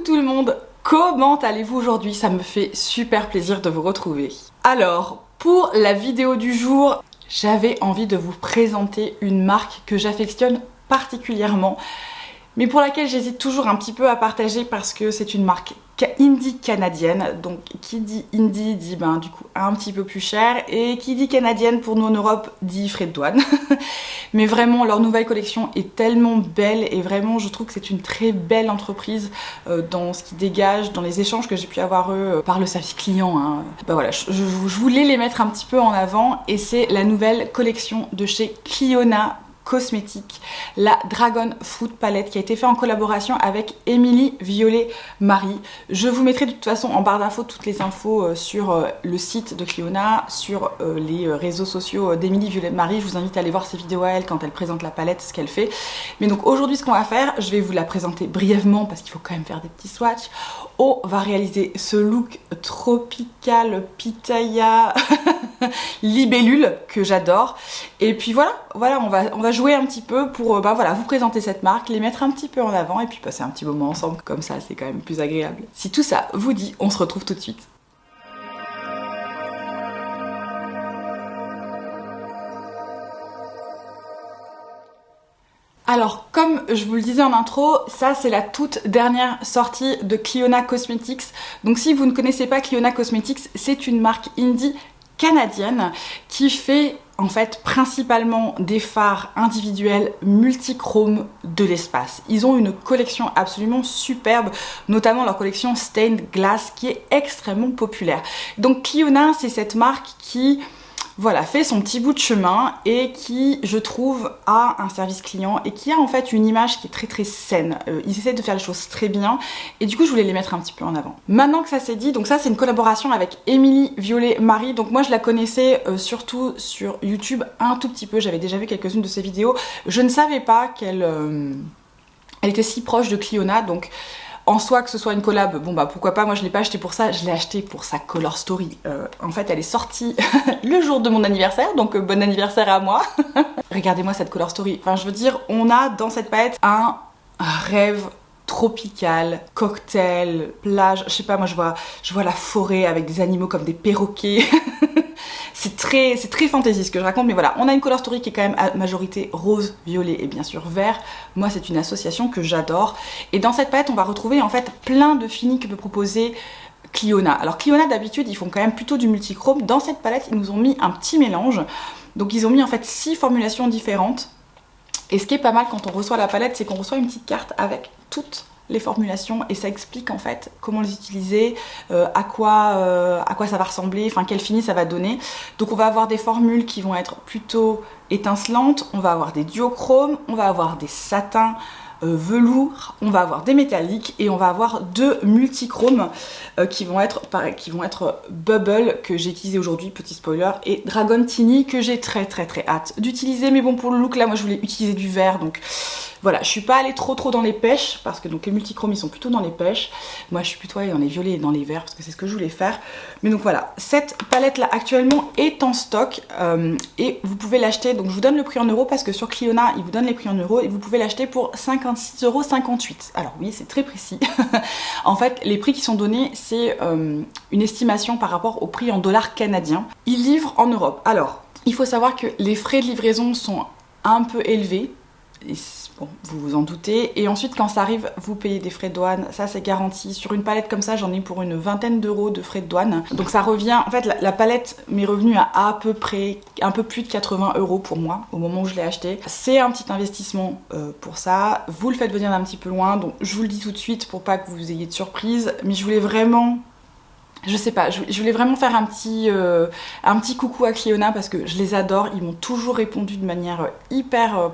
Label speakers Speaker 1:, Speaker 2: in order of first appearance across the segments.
Speaker 1: Coucou tout le monde, comment allez-vous aujourd'hui? Ça me fait super plaisir de vous retrouver. Alors, pour la vidéo du jour, j'avais envie de vous présenter une marque que j'affectionne particulièrement, mais pour laquelle j'hésite toujours un petit peu à partager parce que c'est une marque indie canadienne. Donc qui dit indie dit du coup un petit peu plus cher, et qui dit canadienne pour nous en Europe dit frais de douane. Mais vraiment leur nouvelle collection est tellement belle et vraiment je trouve que c'est une très belle entreprise dans ce qui dégage, dans les échanges que j'ai pu avoir par le service client. Voilà, je voulais les mettre un petit peu en avant, et c'est la nouvelle collection de chez Clionadh Cosmetics, la Dragon Fruit Palette, qui a été fait en collaboration avec Émilie Violet-Marie. Je vous mettrai de toute façon en barre d'infos toutes les infos sur le site de Clionadh, sur les réseaux sociaux d'Émilie Violet-Marie. Je vous invite à aller voir ses vidéos à elle quand elle présente la palette, ce qu'elle fait. Mais donc aujourd'hui, ce qu'on va faire, je vais vous la présenter brièvement parce qu'il faut quand même faire des petits swatchs. On va réaliser ce look tropical pitaya libellule que j'adore. Et puis voilà, on va jouer un petit peu pour vous présenter cette marque, les mettre un petit peu en avant et puis passer un petit moment ensemble. Comme ça, c'est quand même plus agréable. Si tout ça vous dit, on se retrouve tout de suite. Alors, comme je vous le disais en intro, ça c'est la toute dernière sortie de Clionadh Cosmetics. Donc si vous ne connaissez pas Clionadh Cosmetics, c'est une marque indie canadienne qui fait en fait principalement des fards individuels multichromes de l'espace. Ils ont une collection absolument superbe, notamment leur collection Stained Glass qui est extrêmement populaire. Donc Clionadh, c'est cette marque qui fait son petit bout de chemin et qui, je trouve, a un service client et qui a en fait une image qui est très très saine. Ils essaient de faire les choses très bien et du coup je voulais les mettre un petit peu en avant. Maintenant que ça c'est dit, donc ça c'est une collaboration avec Émilie Violet-Marie. Donc moi je la connaissais surtout sur YouTube un tout petit peu, j'avais déjà vu quelques-unes de ses vidéos. Je ne savais pas qu'elle était si proche de Clionadh, donc en soi, que ce soit une collab, pourquoi pas. Moi je l'ai pas acheté pour ça, je l'ai acheté pour sa color story. En fait elle est sortie le jour de mon anniversaire, donc bon anniversaire à moi. Regardez-moi cette color story, enfin je veux dire, on a dans cette palette un rêve tropical, cocktail, plage, je sais pas, moi je vois la forêt avec des animaux comme des perroquets. C'est très fantasy ce que je raconte, mais voilà, on a une color story qui est quand même à majorité rose, violet et bien sûr vert. Moi c'est une association que j'adore. Et dans cette palette on va retrouver en fait plein de finis que peut proposer Clionadh. Alors Clionadh d'habitude ils font quand même plutôt du multichrome. Dans cette palette ils nous ont mis un petit mélange. Donc ils ont mis en fait 6 formulations différentes. Et ce qui est pas mal quand on reçoit la palette, c'est qu'on reçoit une petite carte avec toutes les formulations et ça explique en fait comment les utiliser, à quoi ça va ressembler, enfin quel fini ça va donner. Donc on va avoir des formules qui vont être plutôt étincelantes, on va avoir des duochromes, on va avoir des satins, velours, on va avoir des métalliques et on va avoir 2 multichromes qui vont être Bubble que j'ai utilisé aujourd'hui, petit spoiler, et Dragon Tiny que j'ai très hâte d'utiliser. Mais bon, pour le look là moi je voulais utiliser du vert, donc voilà, je suis pas allée trop dans les pêches parce que donc les multichromes ils sont plutôt dans les pêches. Moi je suis plutôt allée dans les violets et dans les verts parce que c'est ce que je voulais faire. Mais donc voilà, cette palette là actuellement est en stock et vous pouvez l'acheter. Donc je vous donne le prix en euros parce que sur Clionadh ils vous donnent les prix en euros et vous pouvez l'acheter pour 56,58 €. Alors oui, c'est très précis. En fait, les prix qui sont donnés, c'est une estimation par rapport au prix en dollars canadiens. Ils livrent en Europe. Alors, il faut savoir que les frais de livraison sont un peu élevés. Et bon, vous vous en doutez. Et ensuite, quand ça arrive, vous payez des frais de douane. Ça, c'est garanti. Sur une palette comme ça, j'en ai pour une vingtaine d'euros de frais de douane. Donc ça revient... En fait, la palette m'est revenue à peu près un peu plus de 80 € pour moi, au moment où je l'ai acheté. C'est un petit investissement pour ça. Vous le faites venir d'un petit peu loin. Donc je vous le dis tout de suite pour pas que vous ayez de surprise. Mais je voulais vraiment... Je sais pas, je voulais vraiment faire un petit coucou à Clionadh parce que je les adore. Ils m'ont toujours répondu de manière hyper...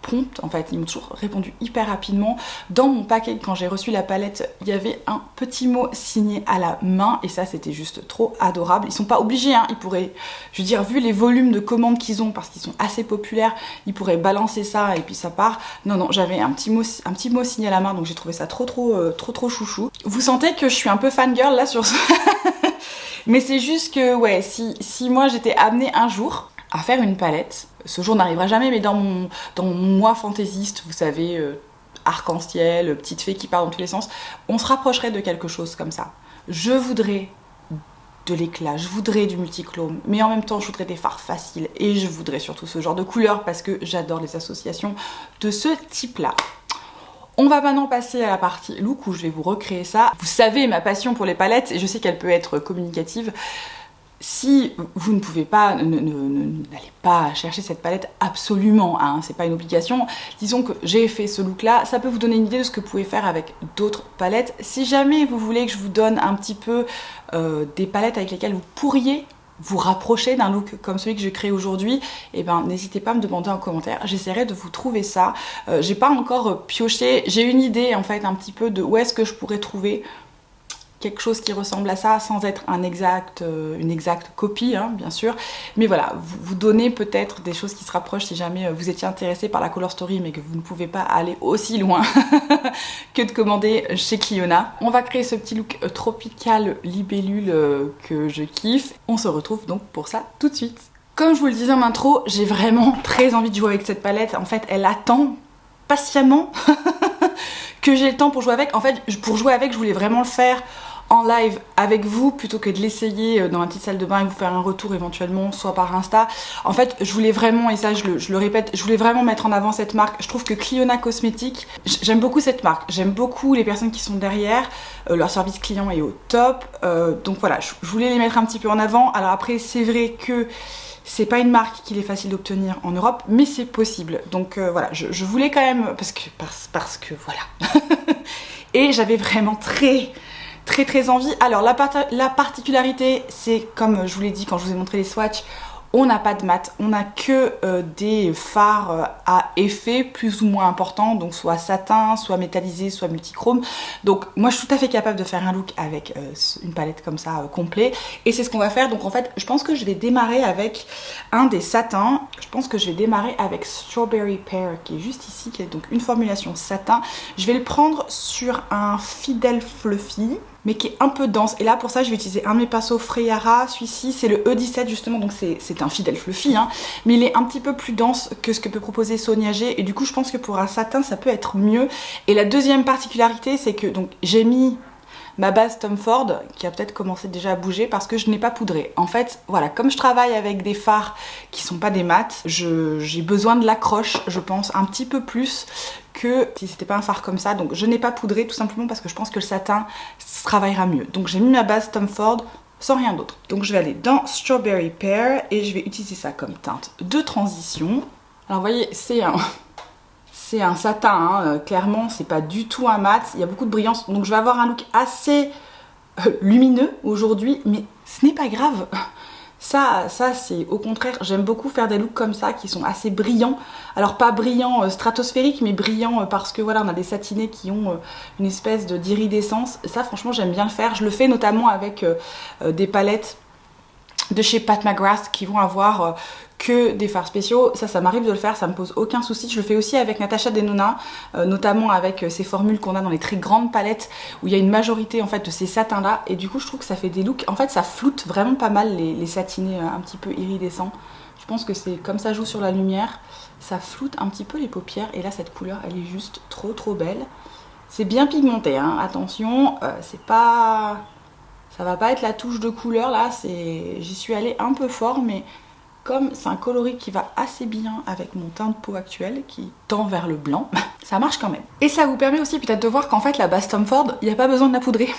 Speaker 1: prompte, en fait, ils m'ont toujours répondu hyper rapidement. Dans mon paquet, quand j'ai reçu la palette, il y avait un petit mot signé à la main et ça c'était juste trop adorable. Ils sont pas obligés, ils pourraient, je veux dire, vu les volumes de commandes qu'ils ont, parce qu'ils sont assez populaires, ils pourraient balancer ça et puis ça part. Non, j'avais un petit mot signé à la main, donc j'ai trouvé ça trop chouchou. Vous sentez que je suis un peu fangirl là sur ça. Mais c'est juste que ouais, si moi j'étais amenée un jour à faire une palette, ce jour n'arrivera jamais, mais dans mon mois fantaisiste, vous savez, arc-en-ciel, petite fée qui part dans tous les sens. On se rapprocherait de quelque chose comme ça. Je voudrais de l'éclat, je voudrais du multichrome, mais en même temps je voudrais des fards faciles et je voudrais surtout ce genre de couleurs parce que j'adore les associations de ce type-là. On va maintenant passer à la partie look où je vais vous recréer ça. Vous savez ma passion pour les palettes et je sais qu'elle peut être communicative. Si vous ne pouvez pas, n'allez pas chercher cette palette absolument, hein, c'est pas une obligation. Disons que j'ai fait ce look là, ça peut vous donner une idée de ce que vous pouvez faire avec d'autres palettes. Si jamais vous voulez que je vous donne un petit peu des palettes avec lesquelles vous pourriez vous rapprocher d'un look comme celui que j'ai créé aujourd'hui, et ben n'hésitez pas à me demander en commentaire, j'essaierai de vous trouver ça. J'ai pas encore pioché, j'ai une idée en fait un petit peu de où est-ce que je pourrais trouver quelque chose qui ressemble à ça sans être une exacte copie, hein, bien sûr. Mais voilà, vous donnez peut-être des choses qui se rapprochent si jamais vous étiez intéressé par la Color Story mais que vous ne pouvez pas aller aussi loin que de commander chez Cliona. On va créer ce petit look tropical libellule que je kiffe. On se retrouve donc pour ça tout de suite. Comme je vous le disais en intro, j'ai vraiment très envie de jouer avec cette palette. En fait, elle attend patiemment que j'ai le temps pour jouer avec. En fait, pour jouer avec, je voulais vraiment le faire en live avec vous plutôt que de l'essayer dans la petite salle de bain et vous faire un retour éventuellement soit par Insta. En fait je voulais vraiment, et ça je le répète, je voulais vraiment mettre en avant cette marque. Je trouve que Cliona Cosmetics, j'aime beaucoup cette marque, j'aime beaucoup les personnes qui sont derrière, leur service client est au top, donc voilà, je voulais les mettre un petit peu en avant. Alors après c'est vrai que c'est pas une marque qu'il est facile d'obtenir en Europe, mais c'est possible. Donc voilà, je voulais quand même, parce que voilà. Et j'avais vraiment très envie. Alors la particularité, c'est comme je vous l'ai dit quand je vous ai montré les swatchs, on n'a pas de mat, on n'a que des fards à effet plus ou moins importants, donc soit satin, soit métallisé, soit multichrome. Donc moi je suis tout à fait capable de faire un look avec une palette comme ça complet, et c'est ce qu'on va faire. Donc en fait je pense que je vais démarrer avec un des satins. Je pense que je vais démarrer avec Strawberry Pear qui est juste ici, qui est donc une formulation satin. Je vais le prendre sur un Fidel Fluffy mais qui est un peu dense, et là pour ça je vais utiliser un de mes pinceaux Freyara. Celui-ci c'est le E17 justement, donc c'est un Fidel Fluffy, hein, mais il est un petit peu plus dense que ce que peut proposer Sonia G, et du coup je pense que pour un satin ça peut être mieux. Et la deuxième particularité c'est que donc j'ai mis ma base Tom Ford qui a peut-être commencé déjà à bouger parce que je n'ai pas poudré. En fait voilà, comme je travaille avec des fards qui sont pas des mats, j'ai besoin de l'accroche, je pense un petit peu plus que si c'était pas un fard comme ça. Donc je n'ai pas poudré tout simplement parce que je pense que le satin travaillera mieux. Donc j'ai mis ma base Tom Ford sans rien d'autre. Donc je vais aller dans Strawberry Pear et je vais utiliser ça comme teinte de transition. Alors vous voyez, c'est un satin, hein, clairement c'est pas du tout un mat, il y a beaucoup de brillance, donc je vais avoir un look assez lumineux aujourd'hui, mais ce n'est pas grave. Ça c'est au contraire, j'aime beaucoup faire des looks comme ça qui sont assez brillants. Alors pas brillants stratosphériques, mais brillants parce que voilà, on a des satinés qui ont une espèce d'iridescence. Ça franchement j'aime bien le faire. Je le fais notamment avec des palettes de chez Pat McGrath qui vont avoir que des fards spéciaux. Ça m'arrive de le faire, ça me pose aucun souci. Je le fais aussi avec Natasha Denona, notamment avec ces formules qu'on a dans les très grandes palettes où il y a une majorité en fait de ces satins là, et du coup je trouve que ça fait des looks, en fait ça floute vraiment pas mal les satinés un petit peu iridescents. Je pense que c'est comme ça joue sur la lumière, ça floute un petit peu les paupières, et là cette couleur elle est juste trop belle. C'est bien pigmenté, hein, attention, c'est pas... ça va pas être la touche de couleur là, j'y suis allée un peu fort, mais comme c'est un coloris qui va assez bien avec mon teint de peau actuel qui tend vers le blanc, ça marche quand même. Et ça vous permet aussi peut-être de voir qu'en fait la base Tom Ford, il n'y a pas besoin de la poudrer.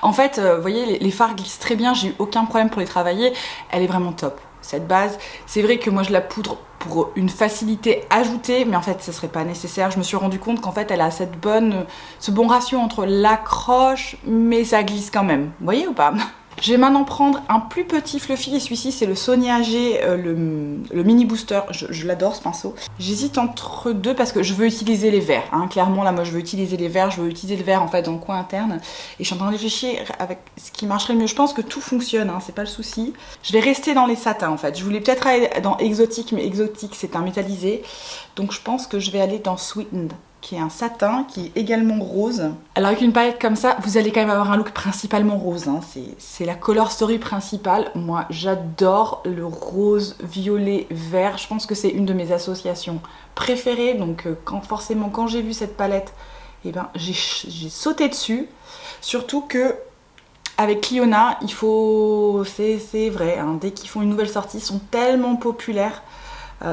Speaker 1: En fait, vous voyez, les fards glissent très bien, j'ai eu aucun problème pour les travailler, elle est vraiment top. Cette base, c'est vrai que moi je la poudre pour une facilité ajoutée, mais en fait ce serait pas nécessaire. Je me suis rendu compte qu'en fait elle a ce bon ratio entre l'accroche, mais ça glisse quand même. Vous voyez ou pas? Je vais maintenant prendre un plus petit fluffy, et celui-ci c'est le Sonia G, le mini booster, je l'adore ce pinceau. J'hésite entre deux parce que je veux utiliser les verts, hein. Clairement là moi je veux utiliser les verts, je veux utiliser le vert en fait dans le coin interne, et je suis en train de réfléchir avec ce qui marcherait mieux. Je pense que tout fonctionne, hein, c'est pas le souci. Je vais rester dans les satins en fait, je voulais peut-être aller dans exotique, mais exotique c'est un métallisé, donc je pense que je vais aller dans Sweetened. qui est un satin, qui est également rose. Alors avec une palette comme ça, vous allez quand même avoir un look principalement rose, hein. C'est la color story principale. Moi j'adore le rose, violet, vert. Je pense que c'est une de mes associations préférées. Donc forcément quand j'ai vu cette palette, eh ben, j'ai sauté dessus. Surtout que avec Clionah, il faut... c'est vrai, hein, dès qu'ils font une nouvelle sortie, ils sont tellement populaires.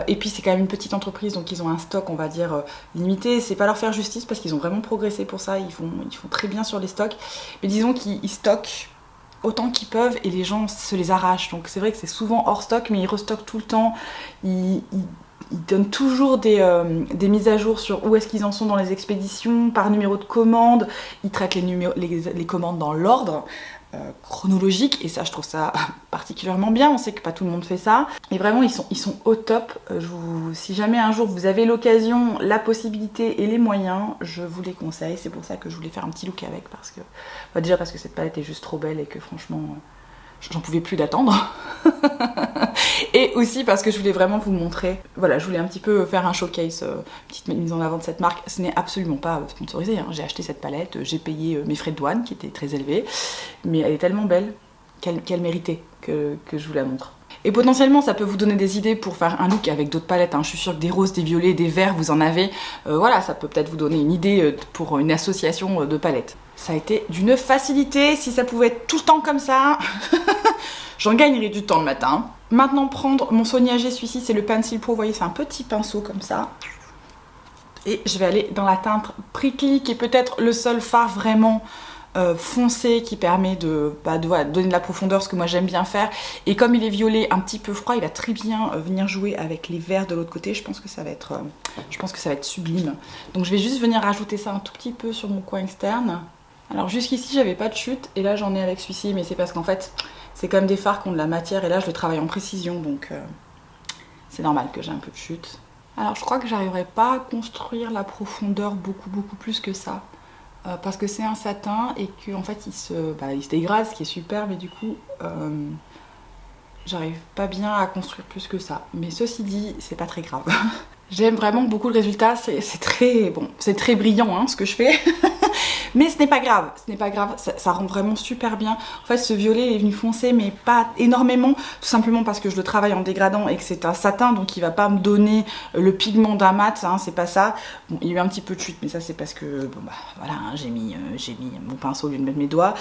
Speaker 1: Et puis c'est quand même une petite entreprise, donc ils ont un stock, on va dire, limité. C'est pas leur faire justice parce qu'ils ont vraiment progressé pour ça, ils font très bien sur les stocks. Mais disons qu'ils stockent autant qu'ils peuvent et les gens se les arrachent. Donc c'est vrai que c'est souvent hors stock, mais ils restockent tout le temps. Ils donnent toujours des mises à jour sur où est-ce qu'ils en sont dans les expéditions, par numéro de commande. Ils traitent les commandes dans l'ordre chronologique, et ça je trouve ça particulièrement bien. On sait que pas tout le monde fait ça, et vraiment ils sont au top. Si jamais un jour vous avez l'occasion, la possibilité et les moyens, je vous les conseille. C'est pour ça que je voulais faire un petit look avec, parce que déjà parce que cette palette est juste trop belle et que franchement j'en pouvais plus d'attendre. Et aussi parce que je voulais vraiment vous montrer, voilà, je voulais un petit peu faire un showcase, petite mise en avant de cette marque. Ce n'est absolument pas sponsorisé, hein. J'ai acheté cette palette, j'ai payé mes frais de douane qui étaient très élevés, mais elle est tellement belle qu'elle méritait que je vous la montre. Et potentiellement ça peut vous donner des idées pour faire un look avec d'autres palettes, hein. Je suis sûre que des roses, des violets, des verts vous en avez, voilà, ça peut peut-être vous donner une idée pour une association de palettes. Ça a été d'une facilité. Si ça pouvait être tout le temps comme ça, j'en gagnerais du temps le matin. Maintenant, prendre mon Sonia G, celui-ci c'est le Pencil Pro, vous voyez c'est un petit pinceau comme ça. Et je vais aller dans la teinte Prickly, qui est peut-être le seul fard vraiment foncé qui permet de donner de la profondeur, ce que moi j'aime bien faire. Et comme il est violet un petit peu froid, il va très bien venir jouer avec les verts de l'autre côté. Je pense que ça va être sublime. Donc je vais juste venir rajouter ça un tout petit peu sur mon coin externe. Alors jusqu'ici j'avais pas de chute, et là j'en ai avec celui-ci, mais c'est parce qu'en fait c'est quand même des fards qui ont de la matière, et là je le travaille en précision, donc c'est normal que j'ai un peu de chute. Alors je crois que j'arriverai pas à construire la profondeur beaucoup plus que ça, parce que c'est un satin et qu'en fait il se dégrade, ce qui est super, mais du coup j'arrive pas bien à construire plus que ça. Mais ceci dit, c'est pas très grave. J'aime vraiment beaucoup le résultat, c'est très brillant hein, ce que je fais. Mais ce n'est pas grave, ça rend vraiment super bien. En fait ce violet est venu foncer, mais pas énormément, tout simplement parce que je le travaille en dégradant et que c'est un satin, donc il va pas me donner le pigment d'un mat, hein, c'est pas ça. Bon, il y a eu un petit peu de chute, mais ça c'est parce que voilà, hein, j'ai mis mon pinceau au lieu de mettre mes doigts.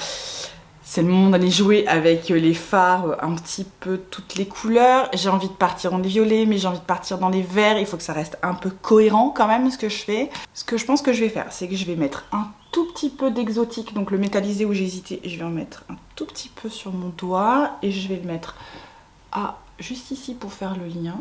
Speaker 1: C'est le moment d'aller jouer avec les fards, un petit peu toutes les couleurs. J'ai envie de partir dans les violets, mais j'ai envie de partir dans les verts. Il faut que ça reste un peu cohérent quand même ce que je fais. Ce que je pense que je vais faire, c'est que je vais mettre un tout petit peu d'exotique. Donc le métallisé où j'ai hésité, je vais en mettre un tout petit peu sur mon doigt. Et je vais le mettre juste ici pour faire le lien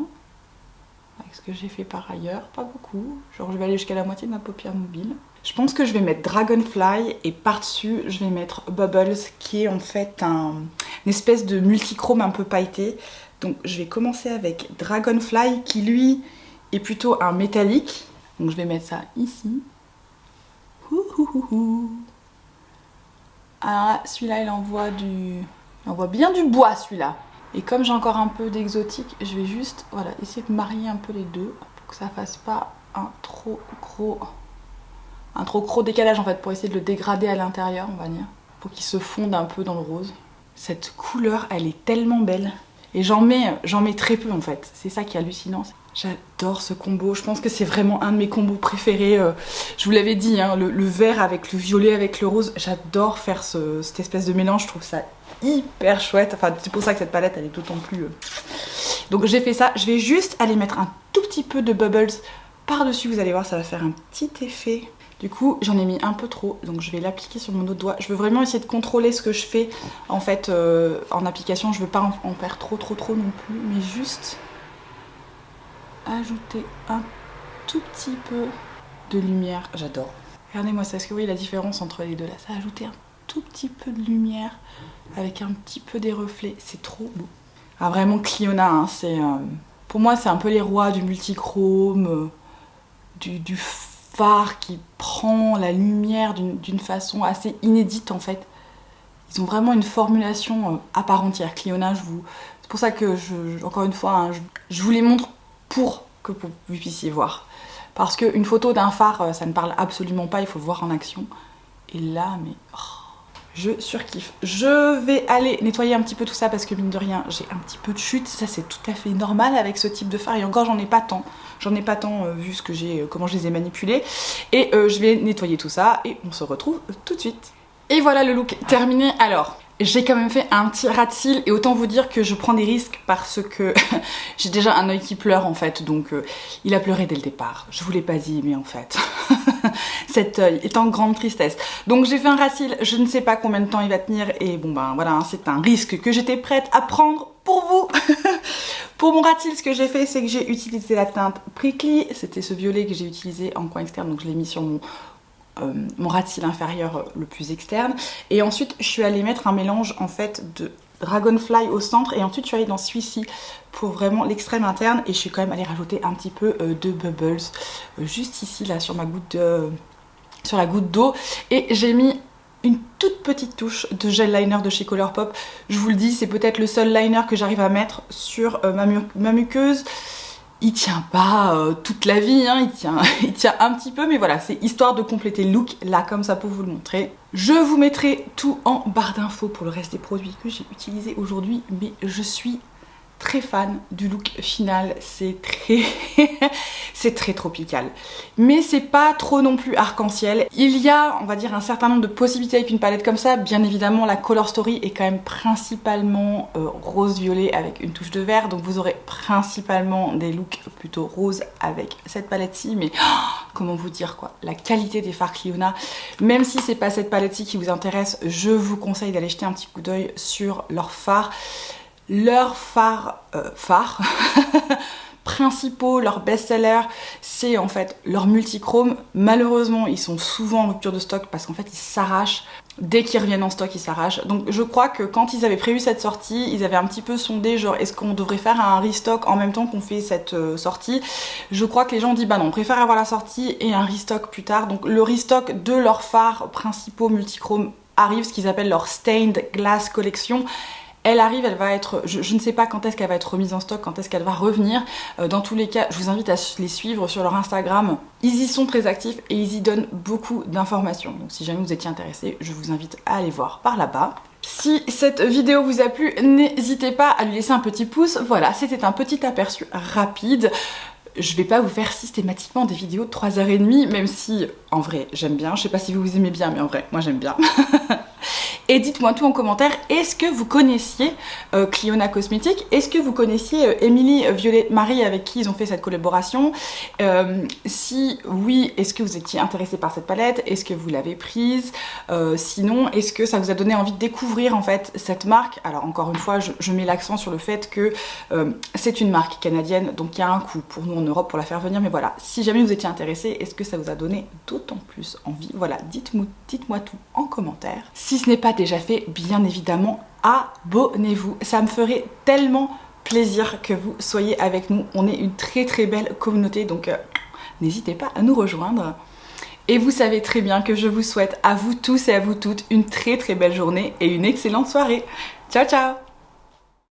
Speaker 1: avec ce que j'ai fait par ailleurs. Pas beaucoup, genre je vais aller jusqu'à la moitié de ma paupière mobile. Je pense que je vais mettre Dragonfly, et par-dessus je vais mettre Bubbles, qui est en fait une espèce de multichrome un peu pailleté. Donc je vais commencer avec Dragonfly, qui lui est plutôt un métallique. Donc je vais mettre ça ici. Alors là, celui-là il envoie bien du bois celui-là. Et comme j'ai encore un peu d'exotique, je vais juste essayer de marier un peu les deux pour que ça fasse pas un trop gros décalage en fait, pour essayer de le dégrader à l'intérieur, on va dire, pour qu'il se fonde un peu dans le rose. Cette couleur, elle est tellement belle. Et j'en mets très peu en fait, c'est ça qui est hallucinant. J'adore ce combo, je pense que c'est vraiment un de mes combos préférés. Je vous l'avais dit, hein, le vert avec le violet avec le rose, j'adore faire cette espèce de mélange, je trouve ça hyper chouette. Enfin, c'est pour ça que cette palette, elle est d'autant plus... Donc j'ai fait ça, je vais juste aller mettre un tout petit peu de Bubbles par-dessus, vous allez voir, ça va faire un petit effet. Du coup, j'en ai mis un peu trop, donc je vais l'appliquer sur mon autre doigt. Je veux vraiment essayer de contrôler ce que je fais en fait en application. Je veux pas en faire trop non plus, mais juste ajouter un tout petit peu de lumière. J'adore. Regardez-moi ça, est-ce que vous voyez la différence entre les deux là? Ça a ajouté un tout petit peu de lumière avec un petit peu des reflets. C'est trop beau. Ah, vraiment Clionah, hein, pour moi c'est un peu les rois du multichrome, du fard qui prend la lumière d'une façon assez inédite en fait. Ils ont vraiment une formulation à part entière. Clionah, c'est pour ça que encore une fois, hein, je vous les montre pour que vous puissiez voir. parce qu'une photo d'un phare, ça ne parle absolument pas, il faut le voir en action. Et là, mais... oh, je surkiffe. Je vais aller nettoyer un petit peu tout ça parce que mine de rien, j'ai un petit peu de chute. Ça, c'est tout à fait normal avec ce type de phare. Et encore, j'en ai pas tant. J'en ai pas tant vu ce que j'ai, comment je les ai manipulés. Et je vais nettoyer tout ça et on se retrouve tout de suite. Et voilà le look terminé. Alors, j'ai quand même fait un petit ras de cils et autant vous dire que je prends des risques parce que j'ai déjà un œil qui pleure en fait, donc il a pleuré dès le départ. Je vous l'ai pas dit, mais en fait, cet œil est en grande tristesse. Donc j'ai fait un ras de cils, je ne sais pas combien de temps il va tenir et bon ben voilà, hein, c'est un risque que j'étais prête à prendre pour vous. Pour mon ras de cils, ce que j'ai fait, c'est que j'ai utilisé la teinte Prickly, c'était ce violet que j'ai utilisé en coin externe, donc je l'ai mis sur mon ras de cils inférieur le plus externe, et ensuite je suis allée mettre un mélange en fait de Dragonfly au centre et ensuite je suis allée dans celui-ci pour vraiment l'extrême interne et je suis quand même allée rajouter un petit peu de bubbles juste ici là sur ma goutte sur la goutte d'eau et j'ai mis une toute petite touche de gel liner de chez Colourpop. Je vous le dis, c'est peut-être le seul liner que j'arrive à mettre sur ma muqueuse. Il tient pas toute la vie, hein, il tient un petit peu, mais voilà, c'est histoire de compléter le look, là, comme ça, pour vous le montrer. Je vous mettrai tout en barre d'infos pour le reste des produits que j'ai utilisés aujourd'hui, mais je suis très fan du look final, c'est très tropical. Mais c'est pas trop non plus arc-en-ciel. Il y a, on va dire, un certain nombre de possibilités avec une palette comme ça. Bien évidemment, la Color Story est quand même principalement rose-violet avec une touche de vert. Donc vous aurez principalement des looks plutôt roses avec cette palette-ci. Mais comment vous dire quoi, la qualité des fards Clionah. Même si c'est pas cette palette-ci qui vous intéresse, je vous conseille d'aller jeter un petit coup d'œil sur leurs fards. Leurs fards principaux, leurs best-sellers, c'est en fait leur multichrome. Malheureusement, ils sont souvent en rupture de stock parce qu'en fait, ils s'arrachent. Dès qu'ils reviennent en stock, ils s'arrachent. Donc je crois que quand ils avaient prévu cette sortie, ils avaient un petit peu sondé, genre est-ce qu'on devrait faire un restock en même temps qu'on fait cette sortie. Je crois que les gens ont dit bah non, on préfère avoir la sortie et un restock plus tard. Donc le restock de leurs fards principaux multichrome arrive, ce qu'ils appellent leur Stained Glass Collection. Elle arrive, elle va être, je ne sais pas quand est-ce qu'elle va être remise en stock, quand est-ce qu'elle va revenir. Dans tous les cas, je vous invite à les suivre sur leur Instagram. Ils y sont très actifs et ils y donnent beaucoup d'informations. Donc si jamais vous étiez intéressé, je vous invite à aller voir par là-bas. Si cette vidéo vous a plu, n'hésitez pas à lui laisser un petit pouce. Voilà, c'était un petit aperçu rapide. Je vais pas vous faire systématiquement des vidéos de 3h30, même si, en vrai, j'aime bien. Je sais pas si vous aimez bien, mais en vrai, moi j'aime bien. Et dites-moi tout en commentaire, est-ce que vous connaissiez Clionah Cosmetics? Est-ce que vous connaissiez Émilie Violette Marie avec qui ils ont fait cette collaboration? Si oui, est-ce que vous étiez intéressé par cette palette? Est-ce que vous l'avez prise? Sinon, est-ce que ça vous a donné envie de découvrir en fait cette marque? Alors encore une fois, je mets l'accent sur le fait que c'est une marque canadienne, donc il y a un coût pour nous en Europe pour la faire venir. Mais voilà, si jamais vous étiez intéressé, est-ce que ça vous a donné d'autant plus envie? Voilà, dites-moi tout en commentaire. Si ce n'est pas déjà fait, bien évidemment, abonnez-vous. Ça me ferait tellement plaisir que vous soyez avec nous. On est une très très belle communauté, donc n'hésitez pas à nous rejoindre. Et vous savez très bien que je vous souhaite à vous tous et à vous toutes une très très belle journée et une excellente soirée. Ciao ciao!